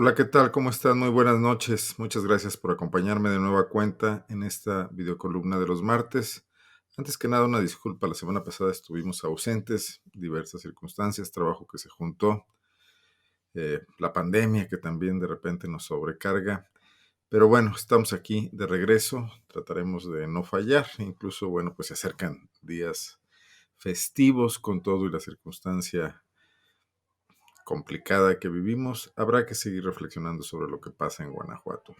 Hola, ¿qué tal? ¿Cómo están? Muy buenas noches. Muchas gracias por acompañarme de nueva cuenta en esta videocolumna de los martes. Antes que nada, una disculpa. La semana pasada estuvimos ausentes, diversas circunstancias, trabajo que se juntó, la pandemia que también de repente nos sobrecarga. Pero bueno, estamos aquí de regreso. Trataremos de no fallar. Incluso, bueno, pues se acercan días festivos con todo y la circunstancia complicada que vivimos. Habrá que seguir reflexionando sobre lo que pasa en Guanajuato.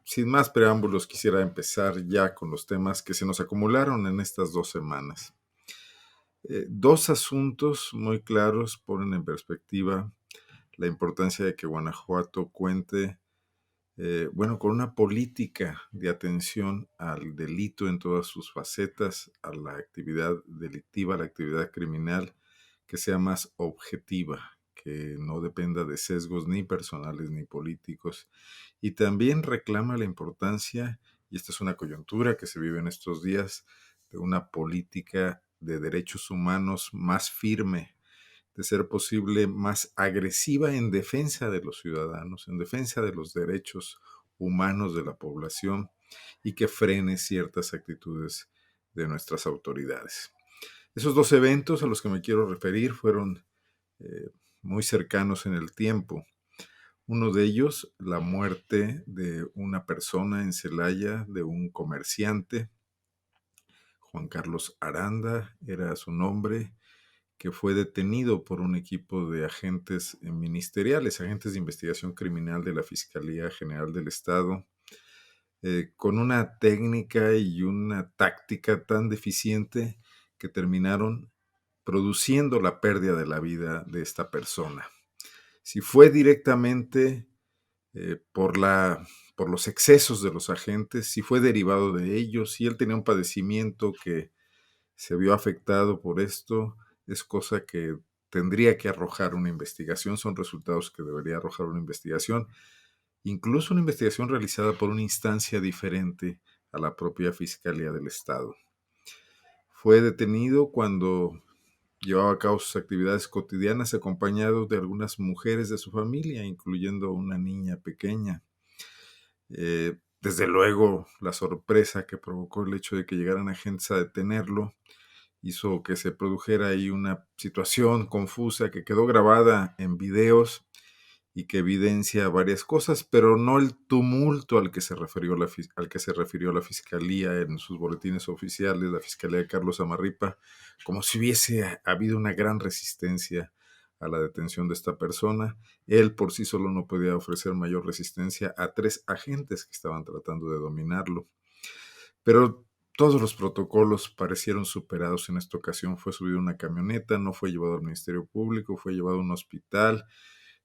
Sin más preámbulos, quisiera empezar ya con los temas que se nos acumularon en estas 2 semanas. Dos asuntos muy claros ponen en perspectiva la importancia de que Guanajuato cuente, bueno, con una política de atención al delito en todas sus facetas, a la actividad delictiva, a la actividad criminal, que sea más objetiva, que no dependa de sesgos ni personales ni políticos. Y también reclama la importancia, y esta es una coyuntura que se vive en estos días, de una política de derechos humanos más firme, de ser posible más agresiva en defensa de los ciudadanos, en defensa de los derechos humanos de la población y que frene ciertas actitudes de nuestras autoridades. Esos dos eventos a los que me quiero referir fueron muy cercanos en el tiempo. Uno de ellos, la muerte de una persona en Celaya, de un comerciante, Juan Carlos Aranda era su nombre, que fue detenido por un equipo de agentes ministeriales, agentes de investigación criminal de la Fiscalía General del Estado, con una técnica y una táctica tan deficiente que terminaron produciendo la pérdida de la vida de esta persona. Si fue directamente por por los excesos de los agentes, si fue derivado de ellos, si él tenía un padecimiento que se vio afectado por esto, es cosa que tendría que arrojar una investigación, son resultados que debería arrojar una investigación, incluso una investigación realizada por una instancia diferente a la propia Fiscalía del Estado. Fue detenido cuando llevaba a cabo sus actividades cotidianas acompañado de algunas mujeres de su familia, incluyendo una niña pequeña. Desde luego, la sorpresa que provocó el hecho de que llegaran agentes a detenerlo hizo que se produjera ahí una situación confusa que quedó grabada en videos y que evidencia varias cosas, pero no el tumulto al que se refirió la Fiscalía en sus boletines oficiales, la Fiscalía de Carlos Amarripa, como si hubiese habido una gran resistencia a la detención de esta persona. Él por sí solo no podía ofrecer mayor resistencia a 3 agentes que estaban tratando de dominarlo. Pero todos los protocolos parecieron superados en esta ocasión. Fue subido a una camioneta, no fue llevado al Ministerio Público, fue llevado a un hospital,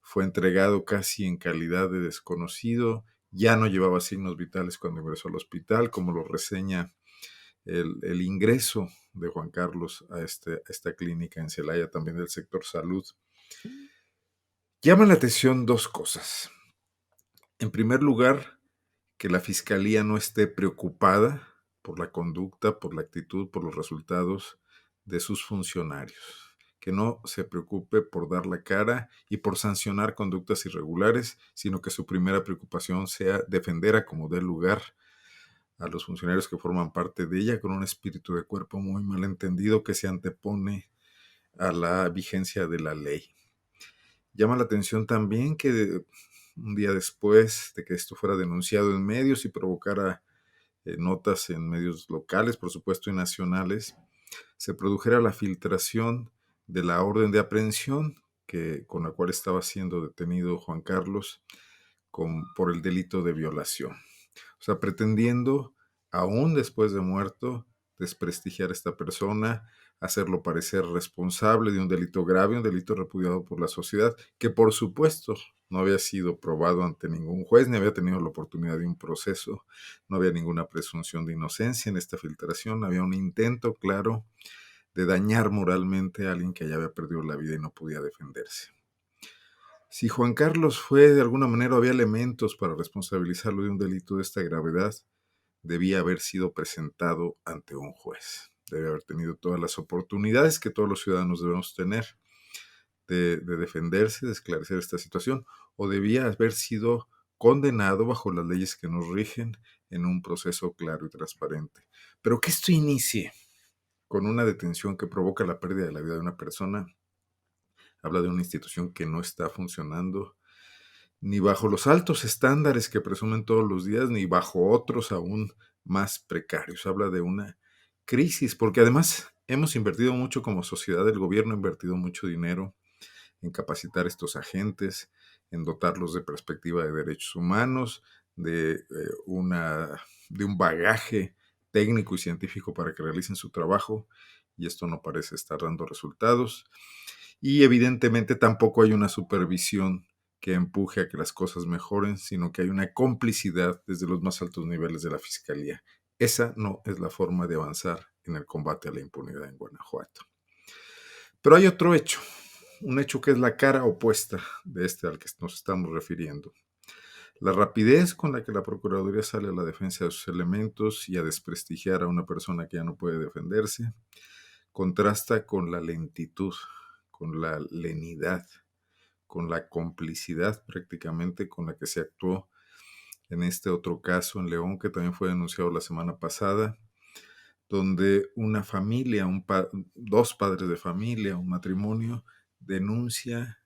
fue entregado casi en calidad de desconocido, ya no llevaba signos vitales cuando ingresó al hospital, como lo reseña el ingreso de Juan Carlos a esta clínica en Celaya, también del sector salud. Llama la atención dos cosas. En primer lugar, que la fiscalía no esté preocupada por la conducta, por la actitud, por los resultados de sus funcionarios, que no se preocupe por dar la cara y por sancionar conductas irregulares, sino que su primera preocupación sea defender a como dé lugar a los funcionarios que forman parte de ella con un espíritu de cuerpo muy mal entendido que se antepone a la vigencia de la ley. Llama la atención también que un día después de que esto fuera denunciado en medios y provocara notas en medios locales, por supuesto, y nacionales, se produjera la filtración de la orden de aprehensión con la cual estaba siendo detenido Juan Carlos por el delito de violación. O sea, pretendiendo, aún después de muerto, desprestigiar a esta persona, hacerlo parecer responsable de un delito grave, un delito repudiado por la sociedad, que por supuesto no había sido probado ante ningún juez, ni había tenido la oportunidad de un proceso, no había ninguna presunción de inocencia en esta filtración, había un intento claro de dañar moralmente a alguien que ya había perdido la vida y no podía defenderse. Si Juan Carlos fue de alguna manera, había elementos para responsabilizarlo de un delito de esta gravedad, debía haber sido presentado ante un juez. Debe haber tenido todas las oportunidades que todos los ciudadanos debemos tener de defenderse, de esclarecer esta situación, o debía haber sido condenado bajo las leyes que nos rigen en un proceso claro y transparente. Pero que esto inicie con una detención que provoca la pérdida de la vida de una persona, habla de una institución que no está funcionando ni bajo los altos estándares que presumen todos los días, ni bajo otros aún más precarios. Habla de una crisis, porque además hemos invertido mucho como sociedad, el gobierno ha invertido mucho dinero en capacitar a estos agentes, en dotarlos de perspectiva de derechos humanos, de un bagaje técnico y científico para que realicen su trabajo, y esto no parece estar dando resultados. Y evidentemente tampoco hay una supervisión que empuje a que las cosas mejoren, sino que hay una complicidad desde los más altos niveles de la Fiscalía. Esa no es la forma de avanzar en el combate a la impunidad en Guanajuato. Pero hay otro hecho, un hecho que es la cara opuesta de este al que nos estamos refiriendo. La rapidez con la que la Procuraduría sale a la defensa de sus elementos y a desprestigiar a una persona que ya no puede defenderse, contrasta con la lentitud, con la lenidad, con la complicidad prácticamente con la que se actuó en este otro caso en León, que también fue denunciado la semana pasada, donde una familia, dos padres de familia, un matrimonio, denuncia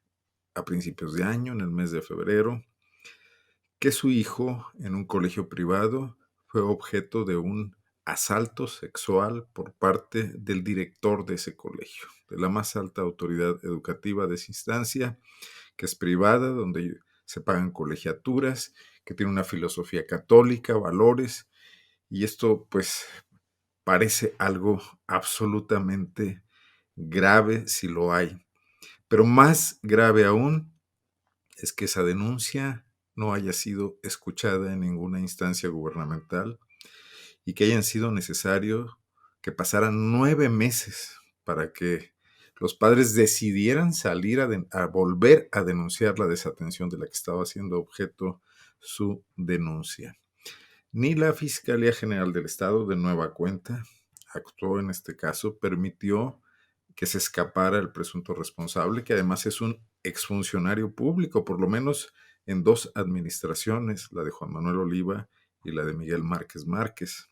a principios de año, en el mes de febrero, que su hijo en un colegio privado fue objeto de un asalto sexual por parte del director de ese colegio, de la más alta autoridad educativa de esa instancia, que es privada, donde se pagan colegiaturas, que tiene una filosofía católica, valores, y esto pues parece algo absolutamente grave si lo hay. Pero más grave aún es que esa denuncia no haya sido escuchada en ninguna instancia gubernamental y que hayan sido necesario que pasaran 9 meses para que los padres decidieran salir a volver a denunciar la desatención de la que estaba siendo objeto su denuncia. Ni la Fiscalía General del Estado, de nueva cuenta, actuó en este caso, permitió que se escapara el presunto responsable, que además es un exfuncionario público, por lo menos en dos administraciones, la de Juan Manuel Oliva y la de Miguel Márquez Márquez.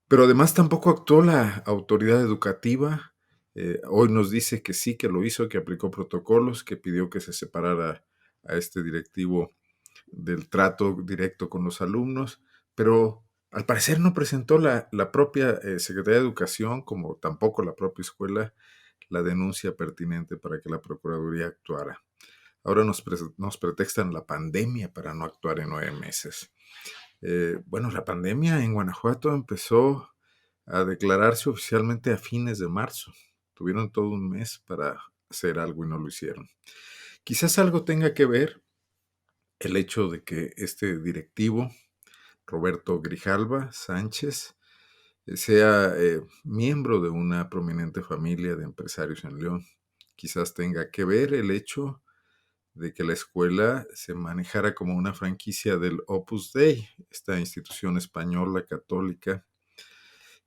Pero además tampoco actuó la autoridad educativa. Hoy nos dice que sí, que lo hizo, que aplicó protocolos, que pidió que se separara a este directivo del trato directo con los alumnos, pero al parecer no presentó la propia Secretaría de Educación, como tampoco la propia escuela, la denuncia pertinente para que la Procuraduría actuara. Ahora nos pretextan la pandemia para no actuar en 9 meses. Bueno, la pandemia en Guanajuato empezó a declararse oficialmente a fines de marzo. Tuvieron todo un mes para hacer algo y no lo hicieron. Quizás algo tenga que ver el hecho de que este directivo, Roberto Grijalva Sánchez, sea miembro de una prominente familia de empresarios en León. Quizás tenga que ver el hecho de que la escuela se manejara como una franquicia del Opus Dei, esta institución española católica,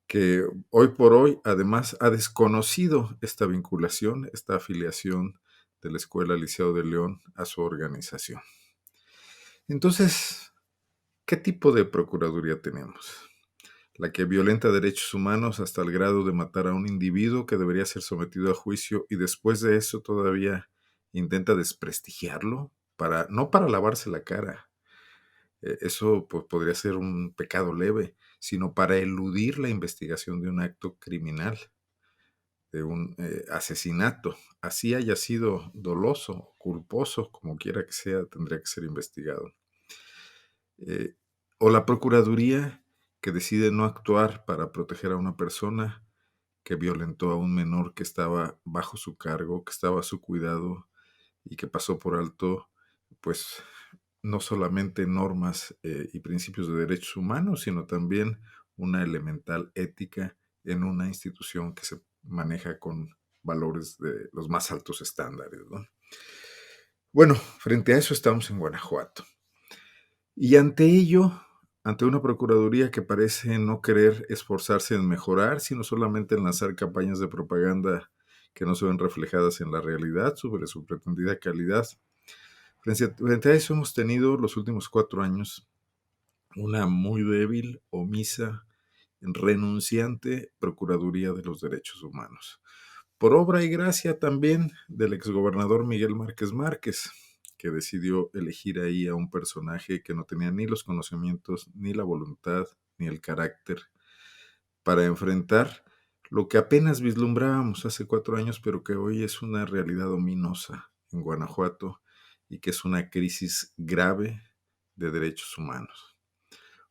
que hoy por hoy además ha desconocido esta vinculación, esta afiliación de la Escuela Liceo de León a su organización. Entonces, ¿qué tipo de procuraduría tenemos? La que violenta derechos humanos hasta el grado de matar a un individuo que debería ser sometido a juicio y después de eso todavía intenta desprestigiarlo, no para lavarse la cara, eso pues, podría ser un pecado leve, sino para eludir la investigación de un acto criminal, de un asesinato. Así haya sido doloso, culposo, como quiera que sea, tendría que ser investigado. O la Procuraduría que decide no actuar para proteger a una persona que violentó a un menor que estaba bajo su cargo, que estaba a su cuidado y que pasó por alto, pues, no solamente normas y principios de derechos humanos, sino también una elemental ética en una institución que se maneja con valores de los más altos estándares, ¿no? Bueno, frente a eso estamos en Guanajuato. Y ante ello, ante una Procuraduría que parece no querer esforzarse en mejorar, sino solamente en lanzar campañas de propaganda que no se ven reflejadas en la realidad sobre su pretendida calidad. Frente a eso hemos tenido los últimos 4 años una muy débil, omisa, renunciante Procuraduría de los Derechos Humanos. Por obra y gracia también del exgobernador Miguel Márquez Márquez, que decidió elegir ahí a un personaje que no tenía ni los conocimientos, ni la voluntad, ni el carácter para enfrentar lo que apenas vislumbrábamos hace 4 años, pero que hoy es una realidad ominosa en Guanajuato y que es una crisis grave de derechos humanos.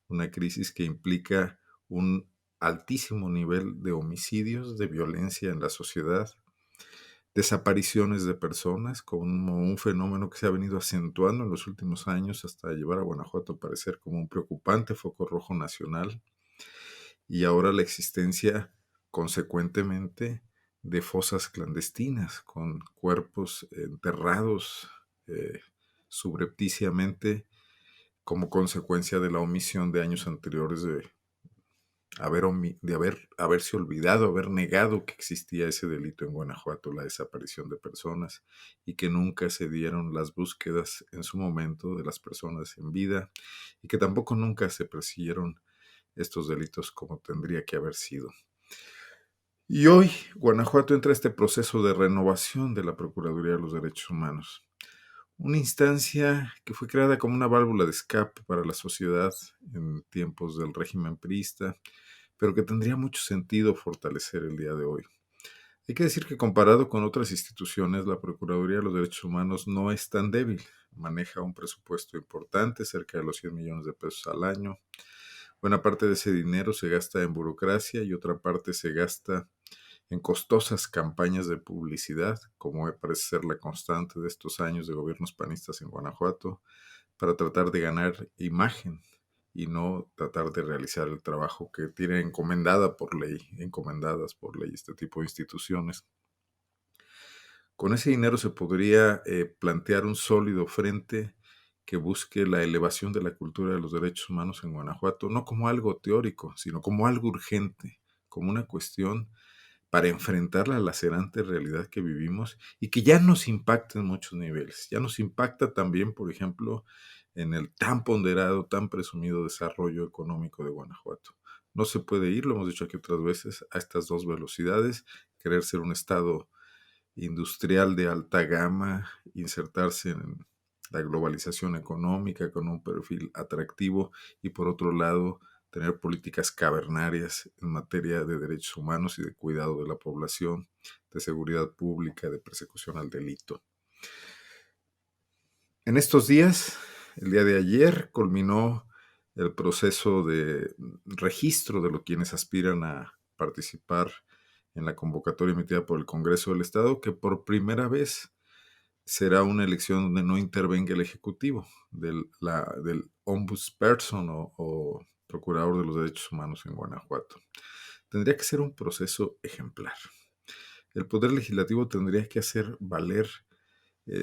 Una crisis que implica un altísimo nivel de homicidios, de violencia en la sociedad, desapariciones de personas, como un fenómeno que se ha venido acentuando en los últimos años hasta llevar a Guanajuato a parecer como un preocupante foco rojo nacional, y ahora la existencia, consecuentemente, de fosas clandestinas con cuerpos enterrados eh, subrepticiamente como consecuencia de la omisión de años anteriores de haberse olvidado, haber negado que existía ese delito en Guanajuato, la desaparición de personas, y que nunca se dieron las búsquedas en su momento de las personas en vida, y que tampoco nunca se persiguieron estos delitos como tendría que haber sido. Y hoy Guanajuato entra a este proceso de renovación de la Procuraduría de los Derechos Humanos, una instancia que fue creada como una válvula de escape para la sociedad en tiempos del régimen priista, pero que tendría mucho sentido fortalecer el día de hoy. Hay que decir que comparado con otras instituciones, la Procuraduría de los Derechos Humanos no es tan débil. Maneja un presupuesto importante, cerca de los 100 millones de pesos al año. Buena parte de ese dinero se gasta en burocracia y otra parte se gasta en costosas campañas de publicidad, como parece ser la constante de estos años de gobiernos panistas en Guanajuato, para tratar de ganar imagen y no tratar de realizar el trabajo que tiene encomendadas por ley este tipo de instituciones. Con ese dinero se podría plantear un sólido frente que busque la elevación de la cultura de los derechos humanos en Guanajuato, no como algo teórico, sino como algo urgente, como una cuestión para enfrentar la lacerante realidad que vivimos y que ya nos impacta en muchos niveles. Ya nos impacta también, por ejemplo, en el tan ponderado, tan presumido desarrollo económico de Guanajuato. No se puede ir, lo hemos dicho aquí otras veces, a estas dos velocidades, querer ser un estado industrial de alta gama, insertarse en la globalización económica con un perfil atractivo y por otro lado tener políticas cavernarias en materia de derechos humanos y de cuidado de la población, de seguridad pública, de persecución al delito. En estos días, el día de ayer, culminó el proceso de registro de los quienes aspiran a participar en la convocatoria emitida por el Congreso del Estado, que por primera vez será una elección donde no intervenga el Ejecutivo, del Ombudsperson o Procurador de los Derechos Humanos en Guanajuato. Tendría que ser un proceso ejemplar. El Poder Legislativo tendría que hacer valer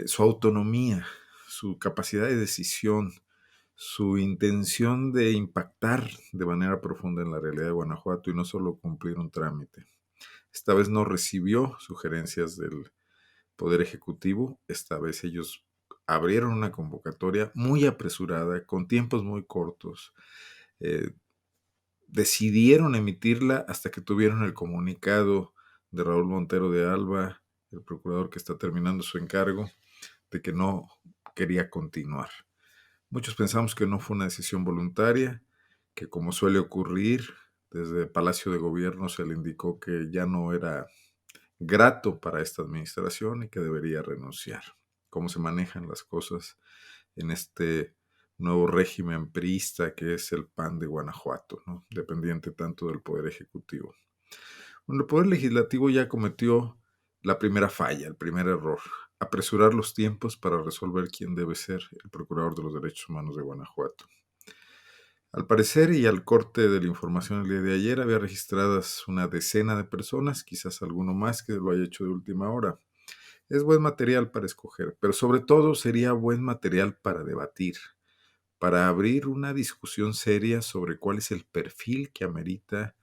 su autonomía, su capacidad de decisión, su intención de impactar de manera profunda en la realidad de Guanajuato y no solo cumplir un trámite. Esta vez no recibió sugerencias del Poder Ejecutivo, esta vez ellos abrieron una convocatoria muy apresurada, con tiempos muy cortos. Eh, Decidieron emitirla hasta que tuvieron el comunicado de Raúl Montero de Alba, el procurador que está terminando su encargo, de que no quería continuar. Muchos pensamos que no fue una decisión voluntaria, que como suele ocurrir, desde Palacio de Gobierno se le indicó que ya no era grato para esta administración y que debería renunciar. Cómo se manejan las cosas en este nuevo régimen priista que es el PAN de Guanajuato, ¿no? Dependiente tanto del Poder Ejecutivo. Bueno, el Poder Legislativo ya cometió la primera falla, el primer error, apresurar los tiempos para resolver quién debe ser el Procurador de los Derechos Humanos de Guanajuato. Al parecer, y al corte de la información el día de ayer, había registradas una decena de personas, quizás alguno más que lo haya hecho de última hora. Es buen material para escoger, pero sobre todo sería buen material para debatir, para abrir una discusión seria sobre cuál es el perfil que amerita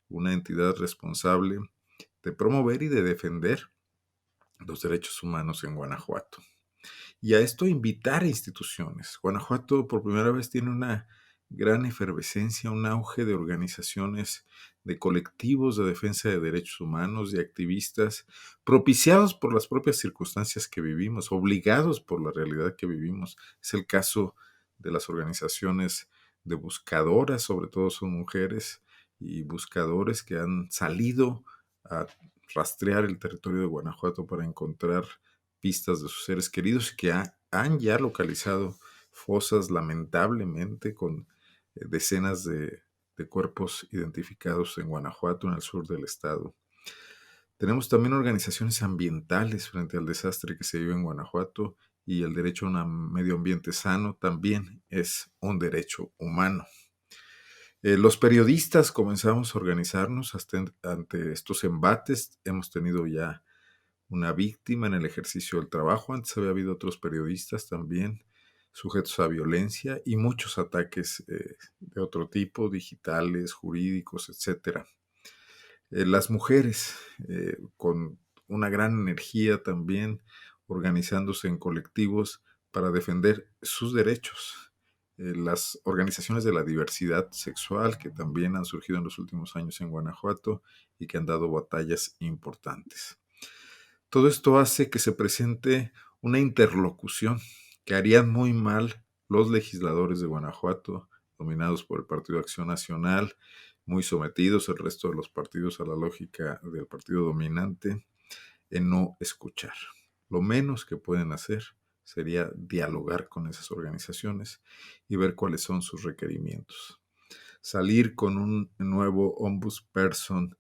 una entidad responsable de promover y de defender los derechos humanos en Guanajuato. Y a esto invitar a instituciones. Guanajuato por primera vez tiene una gran efervescencia, un auge de organizaciones, de colectivos de defensa de derechos humanos, de activistas, propiciados por las propias circunstancias que vivimos, obligados por la realidad que vivimos. Es el caso de las organizaciones de buscadoras, sobre todo son mujeres y buscadores que han salido a rastrear el territorio de Guanajuato para encontrar pistas de sus seres queridos que han ya localizado fosas lamentablemente con decenas de cuerpos identificados en Guanajuato, en el sur del estado. Tenemos también organizaciones ambientales frente al desastre que se vive en Guanajuato y el derecho a un medio ambiente sano también es un derecho humano. Los periodistas comenzamos a organizarnos ante estos embates. Hemos tenido ya una víctima en el ejercicio del trabajo. Antes había habido otros periodistas también sujetos a violencia y muchos ataques de otro tipo, digitales, jurídicos, etcétera. Las mujeres con una gran energía también organizándose en colectivos para defender sus derechos. Las organizaciones de la diversidad sexual que también han surgido en los últimos años en Guanajuato y que han dado batallas importantes. Todo esto hace que se presente una interlocución que harían muy mal los legisladores de Guanajuato, dominados por el Partido Acción Nacional, muy sometidos el resto de los partidos a la lógica del partido dominante, en no escuchar. Lo menos que pueden hacer sería dialogar con esas organizaciones y ver cuáles son sus requerimientos. Salir con un nuevo ombudsperson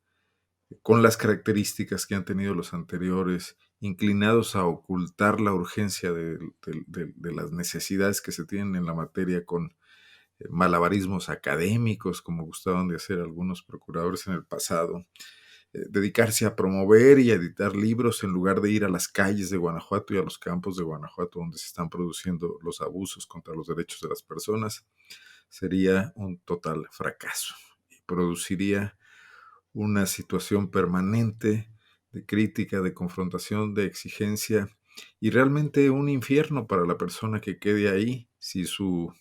con las características que han tenido los anteriores, inclinados a ocultar la urgencia de las necesidades que se tienen en la materia con malabarismos académicos, como gustaban de hacer algunos procuradores en el pasado, dedicarse a promover y a editar libros en lugar de ir a las calles de Guanajuato y a los campos de Guanajuato donde se están produciendo los abusos contra los derechos de las personas, sería un total fracaso y produciría una situación permanente de crítica, de confrontación, de exigencia y realmente un infierno para la persona que quede ahí si su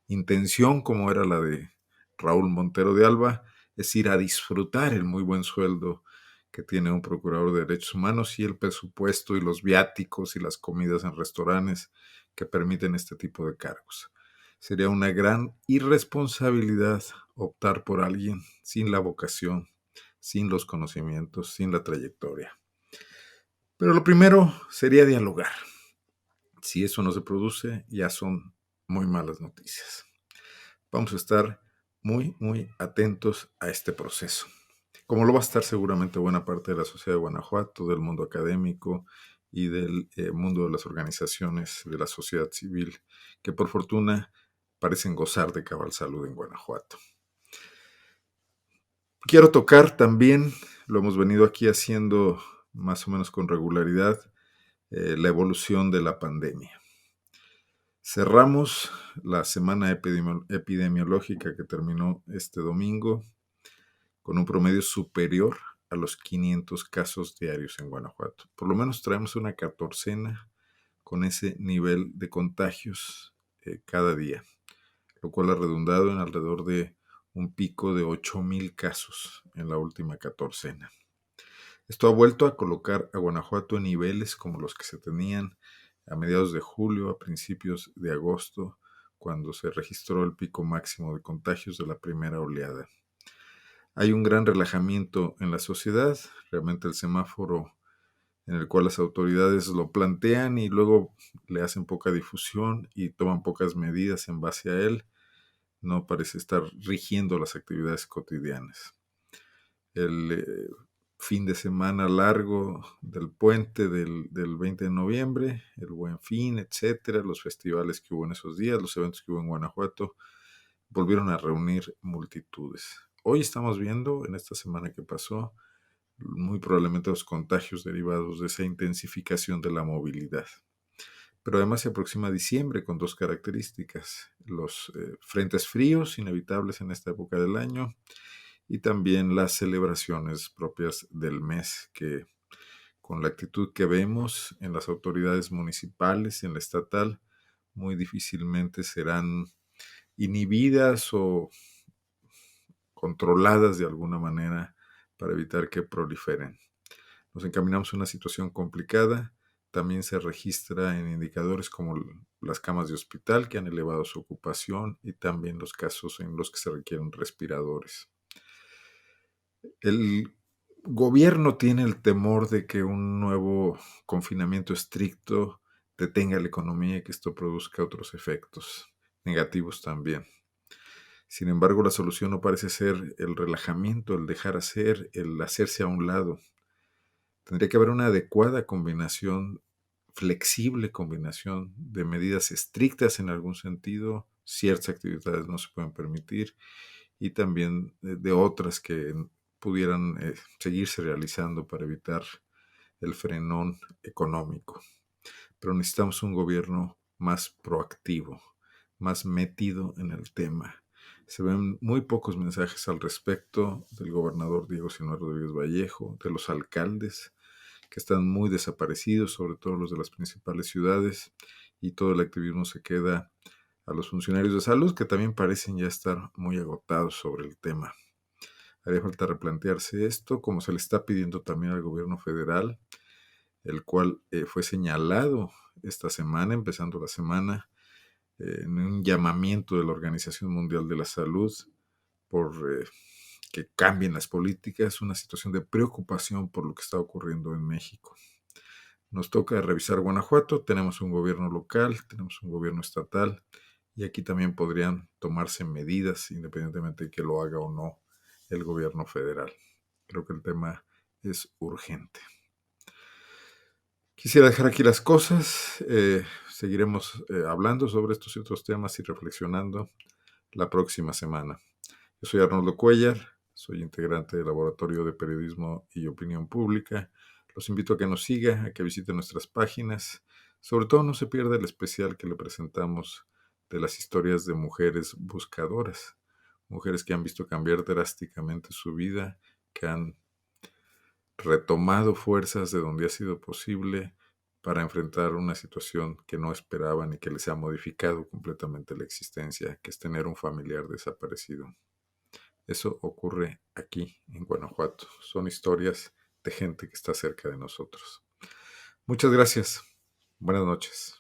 intención, como era la de Raúl Montero de Alba, es ir a disfrutar el muy buen sueldo que tiene un procurador de derechos humanos y el presupuesto y los viáticos y las comidas en restaurantes que permiten este tipo de cargos. Sería una gran irresponsabilidad optar por alguien sin la vocación, sin los conocimientos, sin la trayectoria. Pero lo primero sería dialogar. Si eso no se produce, ya son muy malas noticias. Vamos a estar muy atentos a este proceso. Como lo va a estar seguramente buena parte de la sociedad de Guanajuato, del mundo académico y del mundo de las organizaciones de la sociedad civil, que por fortuna parecen gozar de cabal salud en Guanajuato. Quiero tocar también, lo hemos venido aquí haciendo más o menos con regularidad, la evolución de la pandemia. Cerramos la semana epidemiológica que terminó este domingo con un promedio superior a los 500 casos diarios en Guanajuato. Por lo menos traemos una catorcena con ese nivel de contagios cada día, lo cual ha redundado en alrededor de un pico de 8,000 casos en la última catorcena. Esto ha vuelto a colocar a Guanajuato en niveles como los que se tenían a mediados de julio, a principios de agosto, cuando se registró el pico máximo de contagios de la primera oleada. Hay un gran relajamiento en la sociedad, realmente el semáforo en el cual las autoridades lo plantean y luego le hacen poca difusión y toman pocas medidas en base a él, no parece estar rigiendo las actividades cotidianas. El fin de semana largo del puente del 20 de noviembre, el Buen Fin, etcétera, los festivales que hubo en esos días, los eventos que hubo en Guanajuato, volvieron a reunir multitudes. Hoy estamos viendo, en esta semana que pasó, muy probablemente los contagios derivados de esa intensificación de la movilidad. Pero además se aproxima diciembre con dos características: los frentes fríos inevitables en esta época del año y también las celebraciones propias del mes que con la actitud que vemos en las autoridades municipales y en la estatal, muy difícilmente serán inhibidas o controladas de alguna manera para evitar que proliferen. Nos encaminamos a una situación complicada. También se registra en indicadores como las camas de hospital que han elevado su ocupación y también los casos en los que se requieren respiradores. El gobierno tiene el temor de que un nuevo confinamiento estricto detenga la economía y que esto produzca otros efectos negativos también. Sin embargo, la solución no parece ser el relajamiento, el dejar hacer, el hacerse a un lado. Tendría que haber una adecuada combinación, flexible combinación de medidas estrictas en algún sentido, ciertas actividades no se pueden permitir, y también de otras que pudieran seguirse realizando para evitar el frenón económico. Pero necesitamos un gobierno más proactivo, más metido en el tema. Se ven muy pocos mensajes al respecto del gobernador Diego Sinue Rodríguez Vallejo, de los alcaldes, que están muy desaparecidos, sobre todo los de las principales ciudades, y todo el activismo se queda a los funcionarios de salud, que también parecen ya estar muy agotados sobre el tema. Haría falta replantearse esto, como se le está pidiendo también al gobierno federal, el cual fue señalado esta semana, empezando la semana, en un llamamiento de la Organización Mundial de la Salud por que cambien las políticas, una situación de preocupación por lo que está ocurriendo en México. Nos toca revisar Guanajuato, tenemos un gobierno local, tenemos un gobierno estatal, y aquí también podrían tomarse medidas independientemente de que lo haga o no el gobierno federal. Creo que el tema es urgente. Quisiera dejar aquí las cosas, seguiremos hablando sobre estos y otros temas y reflexionando la próxima semana. Yo soy Arnoldo Cuellar, soy integrante del Laboratorio de Periodismo y Opinión Pública. Los invito a que nos siga, a que visite nuestras páginas. Sobre todo no se pierda el especial que le presentamos de las historias de mujeres buscadoras, mujeres que han visto cambiar drásticamente su vida, que han retomado fuerzas de donde ha sido posible para enfrentar una situación que no esperaban y que les ha modificado completamente la existencia, que es tener un familiar desaparecido. Eso ocurre aquí en Guanajuato. Son historias de gente que está cerca de nosotros. Muchas gracias. Buenas noches.